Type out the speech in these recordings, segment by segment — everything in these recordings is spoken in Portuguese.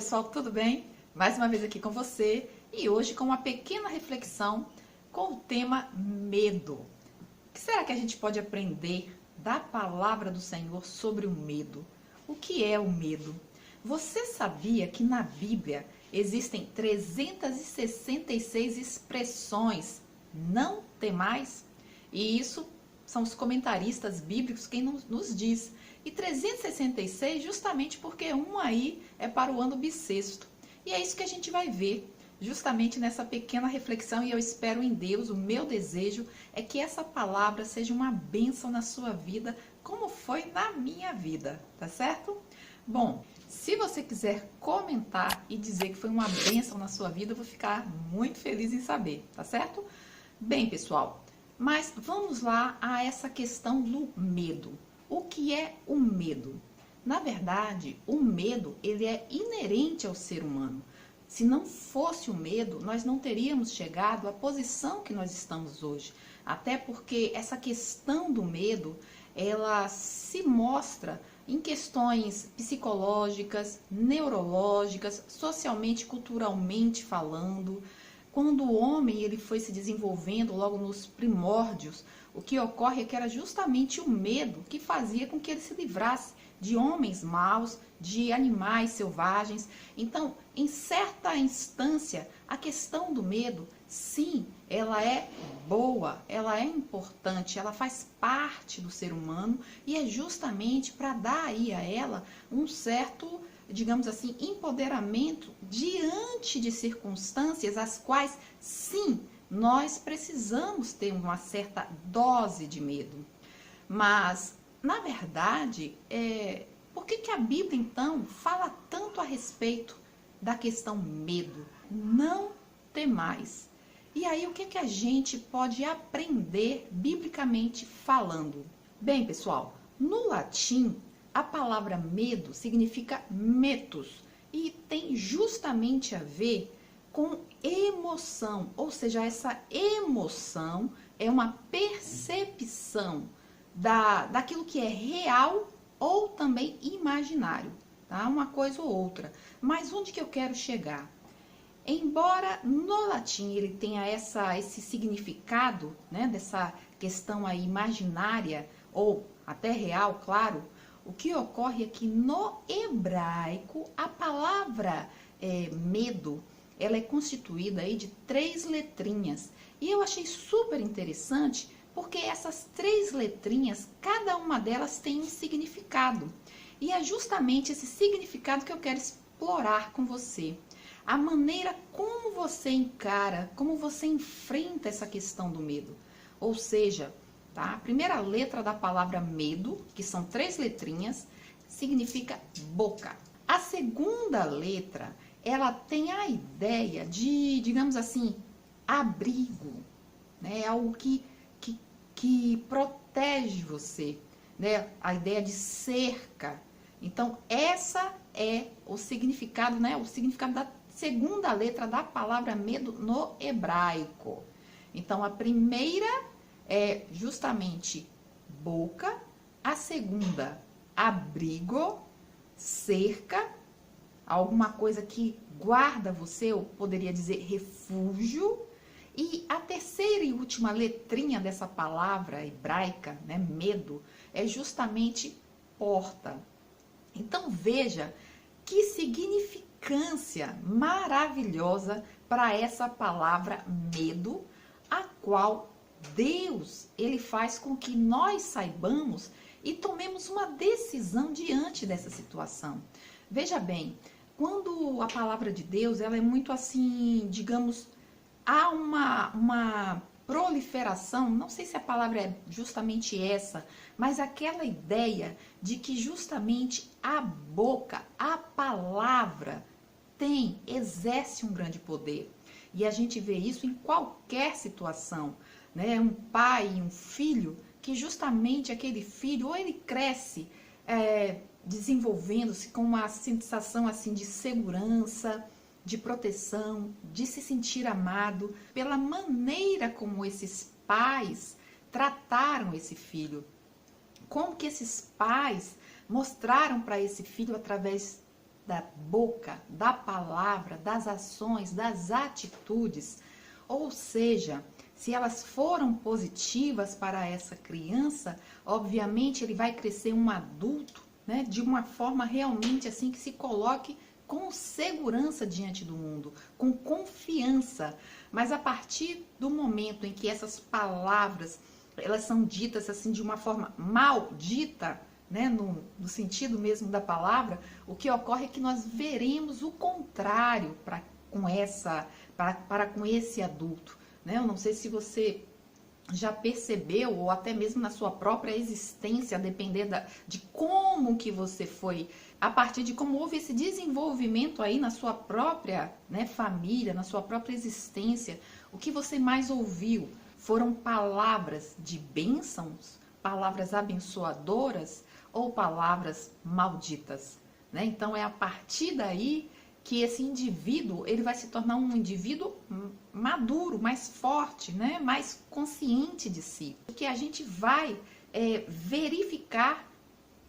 pessoal, tudo bem? Mais uma vez aqui com você e hoje com uma pequena reflexão com o tema medo. O que será que a gente pode aprender da palavra do Senhor sobre o medo? O que é o medo? Você sabia que na Bíblia existem 366 expressões não temais? E isso são os comentaristas bíblicos quem nos diz. E 366 justamente porque um aí é para o ano bissexto. E é isso que a gente vai ver justamente nessa pequena reflexão, e eu espero em Deus, o meu desejo é que essa palavra seja uma bênção na sua vida, como foi na minha vida, tá certo? Bom, se você quiser comentar e dizer que foi uma bênção na sua vida, eu vou ficar muito feliz em saber, tá certo? Bem, pessoal, mas vamos lá a essa questão do medo. O que é o medo? Na verdade, o medo ele é inerente ao ser humano. Se não fosse o medo, nós não teríamos chegado à posição que nós estamos hoje. Até porque essa questão do medo, ela se mostra em questões psicológicas, neurológicas, socialmente, culturalmente falando. Quando o homem ele foi se desenvolvendo logo nos primórdios, o que ocorre é que era justamente o medo que fazia com que ele se livrasse de homens maus, de animais selvagens. Então, em certa instância, a questão do medo, sim, ela é boa, ela é importante, ela faz parte do ser humano e é justamente para dar aí a ela um certo, digamos assim, empoderamento diante de circunstâncias as quais, sim, nós precisamos ter uma certa dose de medo. Mas, na verdade, por que a Bíblia, então, fala tanto a respeito da questão medo? Não temais. E aí, o que a gente pode aprender biblicamente falando? Bem, pessoal, no latim, a palavra medo significa metus e tem justamente a ver com emoção, ou seja, essa emoção é uma percepção daquilo que é real ou também imaginário, tá? Uma coisa ou outra. Mas onde que eu quero chegar? Embora no latim ele tenha esse significado, né, dessa questão aí imaginária ou até real, claro, o que ocorre é que no hebraico a palavra medo, ela é constituída aí de 3 letrinhas. E eu achei super interessante porque essas 3 letrinhas, cada uma delas tem um significado. E é justamente esse significado que eu quero explorar com você. A maneira como você encara, como você enfrenta essa questão do medo. Ou seja, tá? A primeira letra da palavra medo, que são 3 letrinhas, significa boca. A segunda letra, ela tem a ideia de, digamos assim, abrigo, né? Algo que protege você, né? A ideia de cerca. Então, essa é o significado, né? O significado da segunda letra da palavra medo no hebraico. Então, a primeira é justamente boca, a segunda, abrigo, cerca, alguma coisa que guarda você, eu poderia dizer refúgio. E a terceira e última letrinha dessa palavra hebraica, né, medo, é justamente porta. Então veja que significância maravilhosa para essa palavra medo, a qual Deus ele faz com que nós saibamos e tomemos uma decisão diante dessa situação. Veja bem, quando a palavra de Deus ela é muito assim, digamos, há uma proliferação, não sei se a palavra é justamente essa, mas aquela ideia de que justamente a boca, a palavra, exerce um grande poder. E a gente vê isso em qualquer situação, né? Um pai e um filho, que justamente aquele filho, ou ele cresce desenvolvendo-se com uma sensação assim de segurança, de proteção, de se sentir amado, pela maneira como esses pais trataram esse filho. Como que esses pais mostraram para esse filho, através da boca, da palavra, das ações, das atitudes. Ou seja, se elas foram positivas para essa criança, obviamente ele vai crescer um adulto, né, de uma forma realmente assim que se coloque com segurança diante do mundo, com confiança. Mas a partir do momento em que essas palavras elas são ditas assim de uma forma maldita, né, no sentido mesmo da palavra, o que ocorre é que nós veremos o contrário para com esse adulto. Né? Eu não sei se você já percebeu, ou até mesmo na sua própria existência, a depender de como que você foi, a partir de como houve esse desenvolvimento aí na sua própria, né, família, na sua própria existência, o que você mais ouviu foram palavras de bênçãos, palavras abençoadoras ou palavras malditas, né? Então é a partir daí que esse indivíduo ele vai se tornar um indivíduo maduro, mais forte, né? Mais consciente de si. Que a gente vai verificar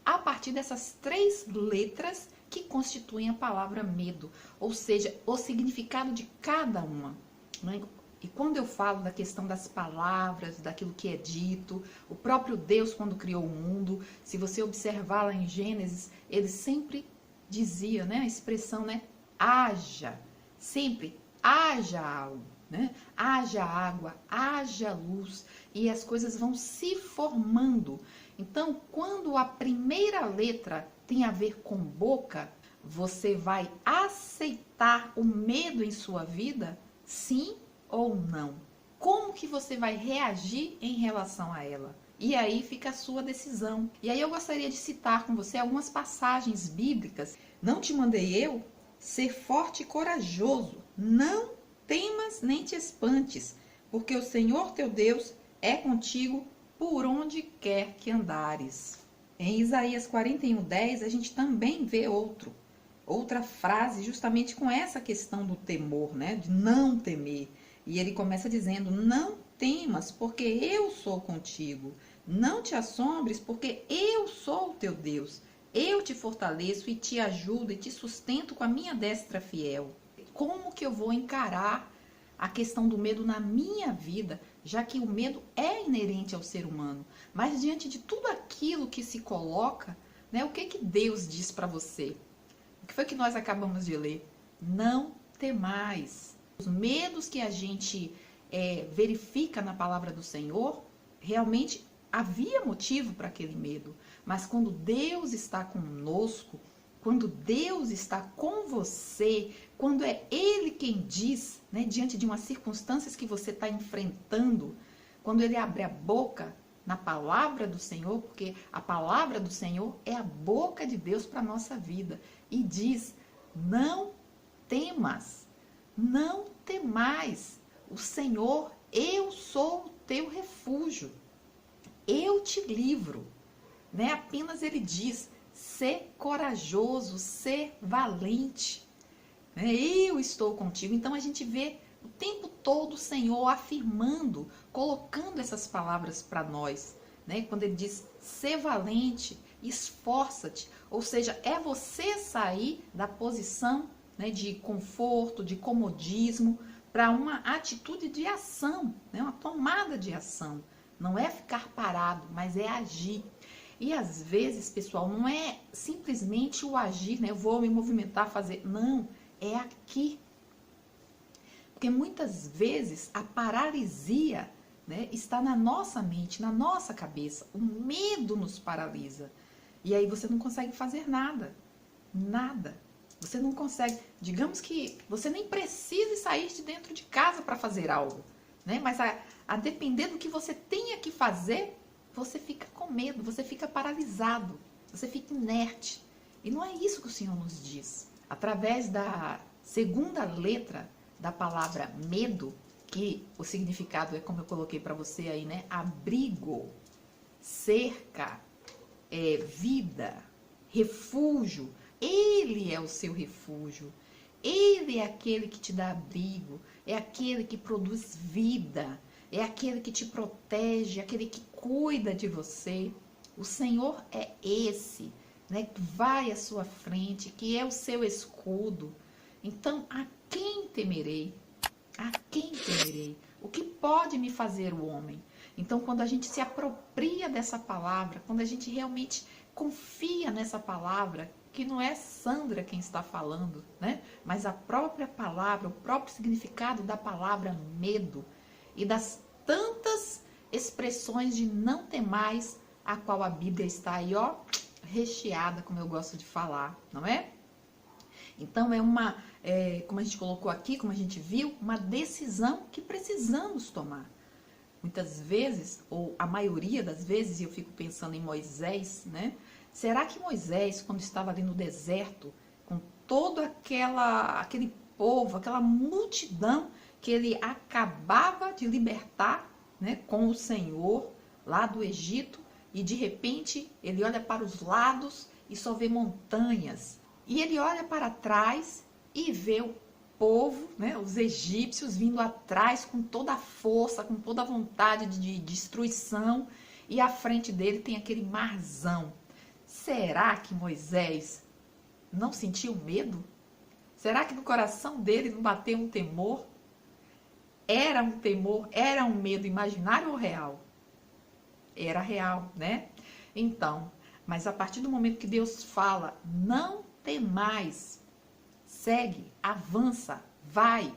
a partir dessas 3 letras que constituem a palavra medo, ou seja, o significado de cada uma. Né? E quando eu falo da questão das palavras, daquilo que é dito, o próprio Deus, quando criou o mundo, se você observar lá em Gênesis, ele sempre dizia, né, a expressão, né, haja, sempre haja algo, né? Haja água, haja luz, e as coisas vão se formando. Então, quando a primeira letra tem a ver com boca, você vai aceitar o medo em sua vida? Sim ou não? Como que você vai reagir em relação a ela? E aí fica a sua decisão. E aí eu gostaria de citar com você algumas passagens bíblicas. Não te mandei eu ser forte e corajoso, não temas nem te espantes, porque o Senhor teu Deus é contigo por onde quer que andares. Em Isaías 41:10 a gente também vê outra frase justamente com essa questão do temor, né? De não temer. E ele começa dizendo, não temas, porque eu sou contigo. Não te assombres, porque eu sou o teu Deus. Eu te fortaleço e te ajudo e te sustento com a minha destra fiel. Como que eu vou encarar a questão do medo na minha vida, já que o medo é inerente ao ser humano? Mas diante de tudo aquilo que se coloca, né, o que Deus diz para você? O que foi que nós acabamos de ler? Não temais. Os medos que a gente verifica na palavra do Senhor, realmente havia motivo para aquele medo. Mas quando Deus está conosco, quando Deus está com você, quando é Ele quem diz, né, diante de umas circunstâncias que você está enfrentando, quando Ele abre a boca na palavra do Senhor, porque a palavra do Senhor é a boca de Deus para a nossa vida, e diz, não temas, não temais, o Senhor, eu sou o teu refúgio, eu te livro, né? Apenas ele diz, ser corajoso, ser valente, né? Eu estou contigo. Então a gente vê o tempo todo o Senhor afirmando, colocando essas palavras para nós, né? Quando ele diz, ser valente, esforça-te, ou seja, é você sair da posição, né, de conforto, de comodismo, para uma atitude de ação, né, uma tomada de ação. Não é ficar parado, mas é agir. E às vezes, pessoal, não é simplesmente o agir, né? Eu vou me movimentar, fazer. Não, é aqui. Porque muitas vezes a paralisia, né, está na nossa mente, na nossa cabeça. O medo nos paralisa. E aí você não consegue fazer nada. Nada. Você não consegue. Digamos que você nem precise sair de dentro de casa para fazer algo, né? Mas a depender do que você tenha que fazer, você fica com medo, você fica paralisado, você fica inerte. E não é isso que o Senhor nos diz. Através da segunda letra da palavra medo, que o significado é como eu coloquei para você aí, né? Abrigo, cerca, vida, refúgio. Ele é o seu refúgio. Ele é aquele que te dá abrigo, é aquele que produz vida, é aquele que te protege, aquele que cuida de você. O Senhor é esse né, que vai à sua frente, que é o seu escudo. Então, a quem temerei? A quem temerei? O que pode me fazer o homem? Então, quando a gente se apropria dessa palavra, quando a gente realmente confia nessa palavra, que não é Sandra quem está falando, né? Mas a própria palavra, o próprio significado da palavra medo e das tantas expressões de não temais, a qual a Bíblia está aí, ó, recheada, como eu gosto de falar, não é? Então como a gente colocou aqui, como a gente viu, uma decisão que precisamos tomar. Muitas vezes, ou a maioria das vezes, eu fico pensando em Moisés, né? Será que Moisés, quando estava ali no deserto, com todo aquele povo, aquela multidão que ele acabava de libertar, né, com o Senhor lá do Egito, e de repente ele olha para os lados e só vê montanhas. E ele olha para trás e vê o povo, né, os egípcios vindo atrás com toda a força, com toda a vontade de destruição, e à frente dele tem aquele marzão. Será que Moisés não sentiu medo? Será que no coração dele não bateu um temor? Era um temor, era um medo imaginário ou real? Era real, né? Então, mas a partir do momento que Deus fala, não temais, segue, avança, vai,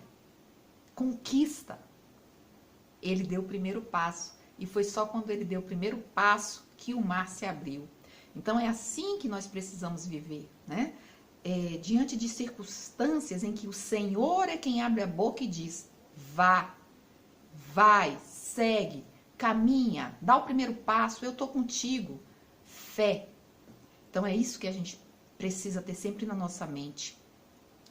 conquista. Ele deu o primeiro passo. E foi só quando ele deu o primeiro passo que o mar se abriu. Então é assim que nós precisamos viver, né? Diante de circunstâncias em que o Senhor é quem abre a boca e diz, vá, vai, segue, caminha, dá o primeiro passo, eu estou contigo. Fé. Então é isso que a gente precisa ter sempre na nossa mente.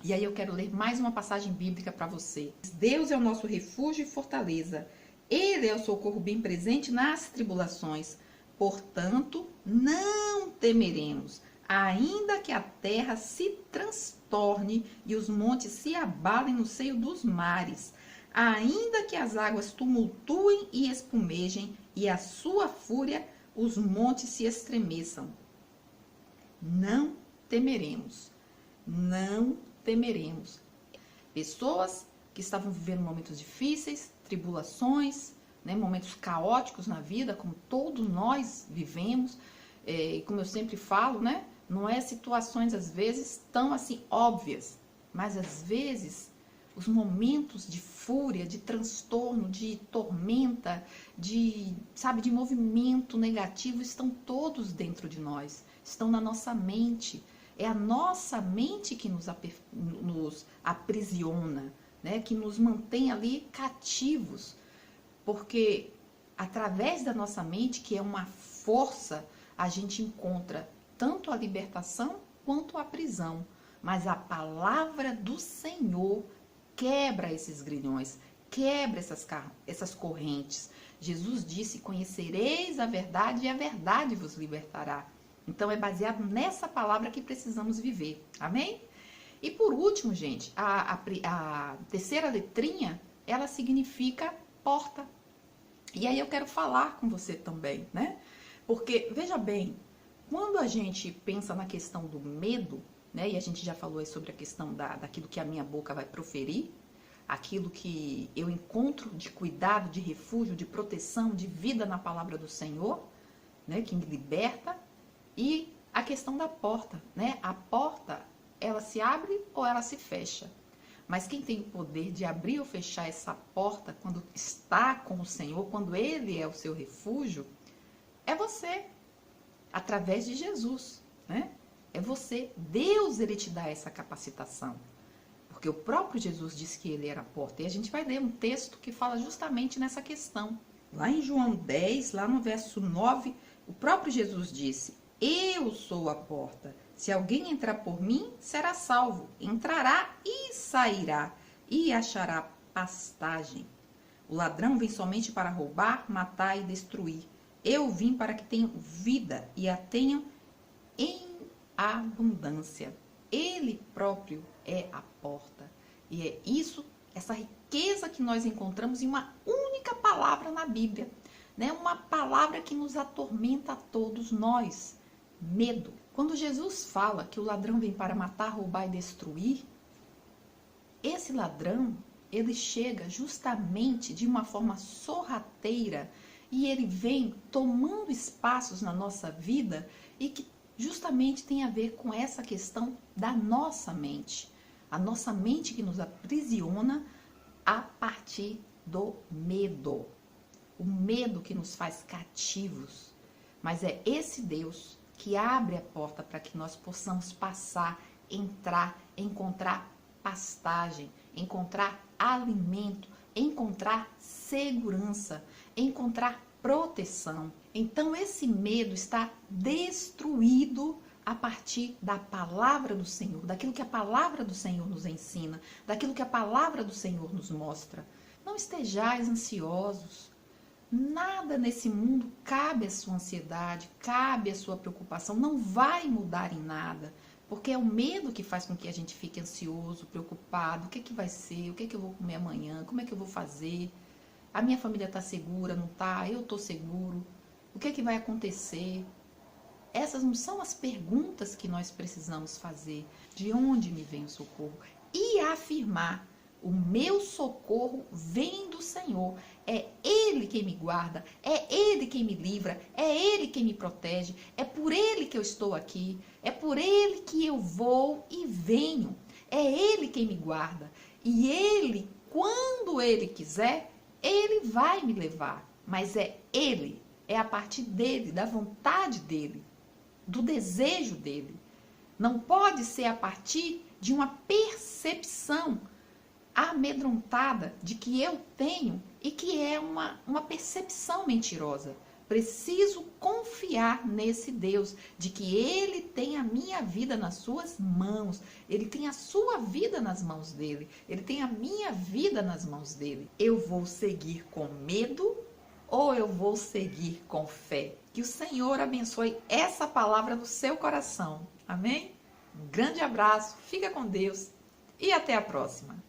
E aí eu quero ler mais uma passagem bíblica para você. Deus é o nosso refúgio e fortaleza. Ele é o socorro bem presente nas tribulações. Portanto, não temeremos, ainda que a terra se transtorne e os montes se abalem no seio dos mares, ainda que as águas tumultuem e espumejem e a sua fúria os montes se estremeçam. Não temeremos, não temeremos. Pessoas que estavam vivendo momentos difíceis, tribulações, né, momentos caóticos na vida, como todos nós vivemos, e como eu sempre falo, né, não é situações às vezes tão assim óbvias, mas às vezes os momentos de fúria, de transtorno, de tormenta, de movimento negativo estão todos dentro de nós, estão na nossa mente. É a nossa mente que nos aprisiona, né? Que nos mantém ali cativos. Porque através da nossa mente, que é uma força, a gente encontra tanto a libertação quanto a prisão. Mas a palavra do Senhor quebra esses grilhões, quebra essas correntes. Jesus disse, conhecereis a verdade e a verdade vos libertará. Então, é baseado nessa palavra que precisamos viver. Amém? E por último, gente, a terceira letrinha, ela significa porta. E aí eu quero falar com você também, né? Porque, veja bem, quando a gente pensa na questão do medo, né? E a gente já falou aí sobre a questão daquilo que a minha boca vai proferir, aquilo que eu encontro de cuidado, de refúgio, de proteção, de vida na palavra do Senhor, né? Que me liberta. E a questão da porta, né? A porta, ela se abre ou ela se fecha. Mas quem tem o poder de abrir ou fechar essa porta quando está com o Senhor, quando Ele é o seu refúgio, é você, através de Jesus, né? É você. Deus, Ele te dá essa capacitação. Porque o próprio Jesus disse que Ele era a porta. E a gente vai ler um texto que fala justamente nessa questão. Lá em João 10, lá no verso 9, o próprio Jesus disse, eu sou a porta. Se alguém entrar por mim, será salvo. Entrará e sairá e achará pastagem. O ladrão vem somente para roubar, matar e destruir. Eu vim para que tenham vida e a tenham em abundância. Ele próprio é a porta. E é isso, essa riqueza que nós encontramos em uma única palavra na Bíblia, né? Uma palavra que nos atormenta a todos nós. Medo. Quando Jesus fala que o ladrão vem para matar, roubar e destruir, esse ladrão, ele chega justamente de uma forma sorrateira e ele vem tomando espaços na nossa vida e que justamente tem a ver com essa questão da nossa mente. A nossa mente que nos aprisiona a partir do medo. O medo que nos faz cativos. Mas é esse Deus que abre a porta para que nós possamos passar, entrar, encontrar pastagem, encontrar alimento, encontrar segurança, encontrar proteção. Então esse medo está destruído a partir da palavra do Senhor, daquilo que a palavra do Senhor nos ensina, daquilo que a palavra do Senhor nos mostra. Não estejais ansiosos. Nada nesse mundo cabe à sua ansiedade, cabe à sua preocupação, não vai mudar em nada, porque é o medo que faz com que a gente fique ansioso, preocupado, o que que vai ser, o que que eu vou comer amanhã, como é que eu vou fazer, a minha família está segura, não está, eu estou seguro, o que que vai acontecer? Essas não são as perguntas que nós precisamos fazer, de onde me vem o socorro? E afirmar, o meu socorro vem do Senhor. É Ele quem me guarda, é Ele quem me livra, é Ele quem me protege, é por Ele que eu estou aqui, é por Ele que eu vou e venho. É Ele quem me guarda. E Ele, quando Ele quiser, Ele vai me levar. Mas é Ele, é a partir dEle, da vontade dEle, do desejo dEle. Não pode ser a partir de uma percepção amedrontada de que eu tenho e que é uma percepção mentirosa. Preciso confiar nesse Deus, de que Ele tem a minha vida nas suas mãos, Ele tem a sua vida nas mãos dEle, Ele tem a minha vida nas mãos dEle. Eu vou seguir com medo ou eu vou seguir com fé? Que o Senhor abençoe essa palavra no seu coração. Amém? Um grande abraço, fica com Deus e até a próxima.